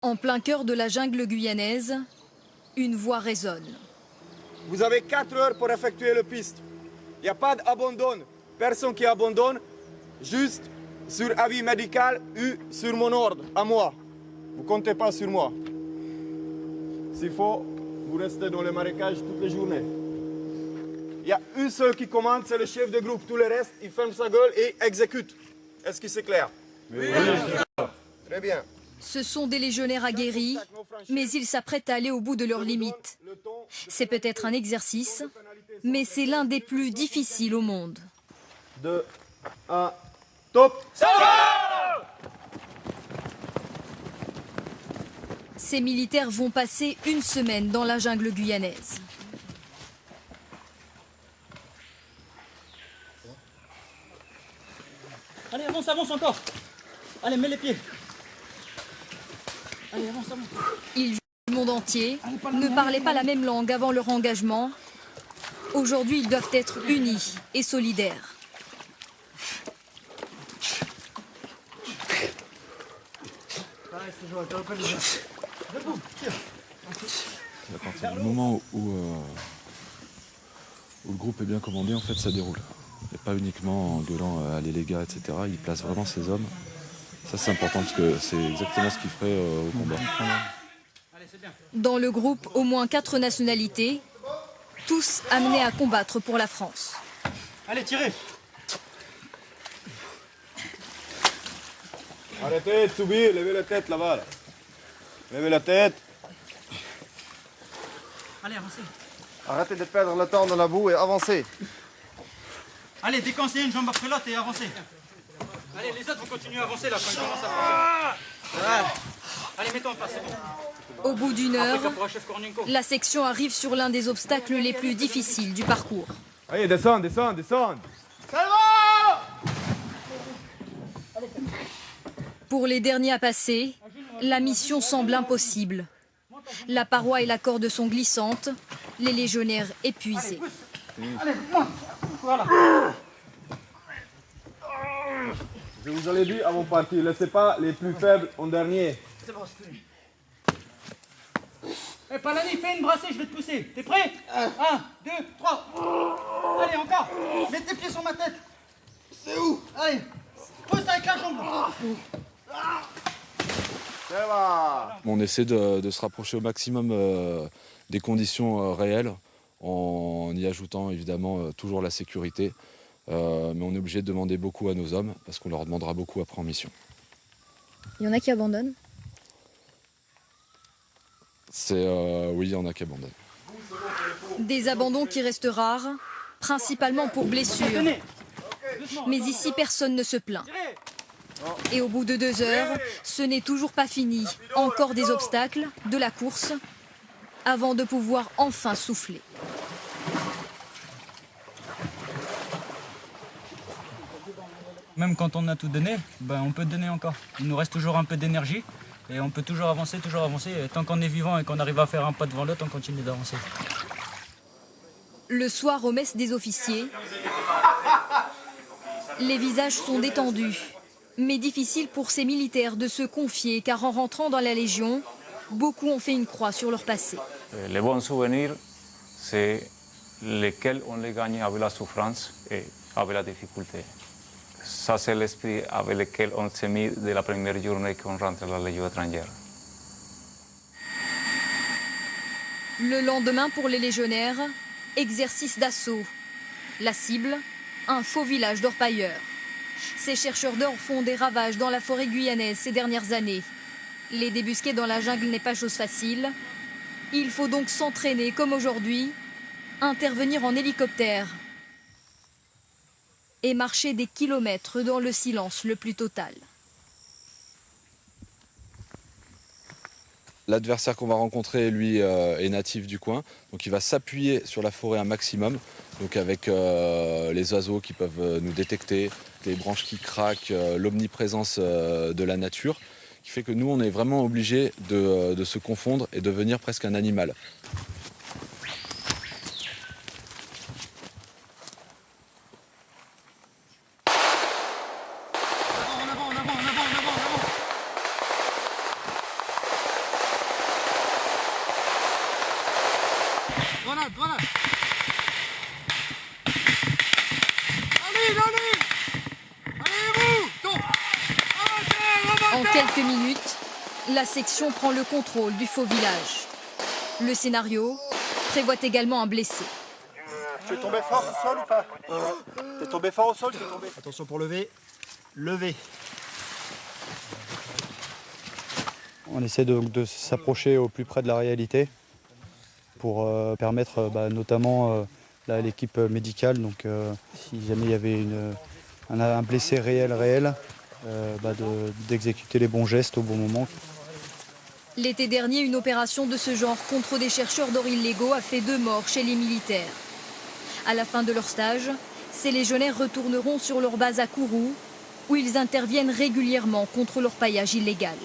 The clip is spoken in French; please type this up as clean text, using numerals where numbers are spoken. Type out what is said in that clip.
En plein cœur de la jungle guyanaise, une voix résonne. Vous avez 4 heures pour effectuer le piste. Il n'y a pas d'abandon. Personne qui abandonne, juste sur avis médical ou sur mon ordre, à moi. Vous ne comptez pas sur moi. S'il faut, vous restez dans le marécage toutes les journées. Il y a un seul qui commande, c'est le chef de groupe. Tout le reste, il ferme sa gueule et exécute. Est-ce que c'est clair? Oui. Très bien. Ce sont des légionnaires aguerris, mais ils s'apprêtent à aller au bout de leurs limites. C'est peut-être un exercice, mais c'est l'un des plus difficiles au monde. 2, 1, top! Ces militaires vont passer une semaine dans la jungle guyanaise. Allez, avance, avance encore. Allez, mets les pieds. Allez, avance, avance. Ils vivent du monde entier, ne parlaient pas la même langue avant leur engagement. Aujourd'hui, ils doivent être unis et solidaires. À partir du moment où le groupe est bien commandé, en fait, ça déroule. Et pas uniquement en gueulant allez les gars, etc. Il place vraiment ses hommes. Ça, c'est important parce que c'est exactement ce qu'il ferait au combat. Dans le groupe, au moins 4 nationalités, tous amenés à combattre pour la France. Allez, tirez. Arrêtez de subir, levez la tête là-bas. Là. Levez la tête. Allez, avancez. Arrêtez de perdre le temps dans la boue et avancez. Allez, décancez une jambe après l'autre et avancez. Allez, les autres vont continuer à avancer là quand ils commencent à avancer. Allez, mets-toi en place, c'est bon. Au bout d'une heure, Après, ça pourra chef Kornienko. la section arrive sur l'un des obstacles les plus difficiles du parcours. Allez, descends, descends, descends. Pour les derniers à passer, la mission semble impossible. La paroi et la corde sont glissantes, les légionnaires épuisés. Allez, monte. Voilà. Je vous avais dit avant de partir, laissez pas les plus faibles en dernier. C'est bon, c'est fini. Eh, Palani, fais une brassée, je vais te pousser. T'es prêt? 1, 2, 3. Allez, encore. Mets tes pieds sur ma tête. C'est où? Allez, pousse avec la jambe. Ça va. On essaie de se rapprocher au maximum des conditions réelles, en y ajoutant évidemment toujours la sécurité. Mais on est obligé de demander beaucoup à nos hommes, parce qu'on leur demandera beaucoup après en mission. Il y en a qui abandonnent? Oui, il y en a qui abandonnent. Des abandons qui restent rares, principalement pour blessures. Mais ici, personne ne se plaint. Et au bout de 2 heures, ce n'est toujours pas fini. Encore des obstacles, de la course, avant de pouvoir enfin souffler. Même quand on a tout donné, ben on peut donner encore. Il nous reste toujours un peu d'énergie et on peut toujours avancer. Et tant qu'on est vivant et qu'on arrive à faire un pas devant l'autre, on continue d'avancer. Le soir, aux messes des officiers, les visages sont détendus. Mais difficile pour ces militaires de se confier, car en rentrant dans la Légion, beaucoup ont fait une croix sur leur passé. Les bons souvenirs, c'est lesquels on les gagne avec la souffrance et avec la difficulté. Ça, c'est l'esprit avec lequel on s'est mis de la première journée qu'on rentre à la Légion étrangère. Le lendemain, pour les légionnaires, exercice d'assaut. La cible, un faux village d'orpailleurs. Ces chercheurs d'or font des ravages dans la forêt guyanaise ces dernières années. Les débusquer dans la jungle n'est pas chose facile. Il faut donc s'entraîner comme aujourd'hui, intervenir en hélicoptère et marcher des kilomètres dans le silence le plus total. L'adversaire qu'on va rencontrer, lui, est natif du coin, donc il va s'appuyer sur la forêt un maximum, donc avec les oiseaux qui peuvent nous détecter, des branches qui craquent, l'omniprésence de la nature, qui fait que nous, on est vraiment obligés de se confondre et devenir presque un animal. En quelques minutes, la section prend le contrôle du faux village. Le scénario prévoit également un blessé. Tu es tombé fort au sol ou pas? T'es tombé fort au sol, t'es tombé. Attention pour lever. Lever. On essaie de s'approcher au plus près de la réalité pour permettre notamment à l'équipe médicale, donc si jamais il y avait un blessé réel, d'exécuter les bons gestes au bon moment. L'été dernier, une opération de ce genre contre des chercheurs d'or illégaux a fait 2 morts chez les militaires. À la fin de leur stage, ces légionnaires retourneront sur leur base à Kourou, où ils interviennent régulièrement contre l'orpaillage illégal.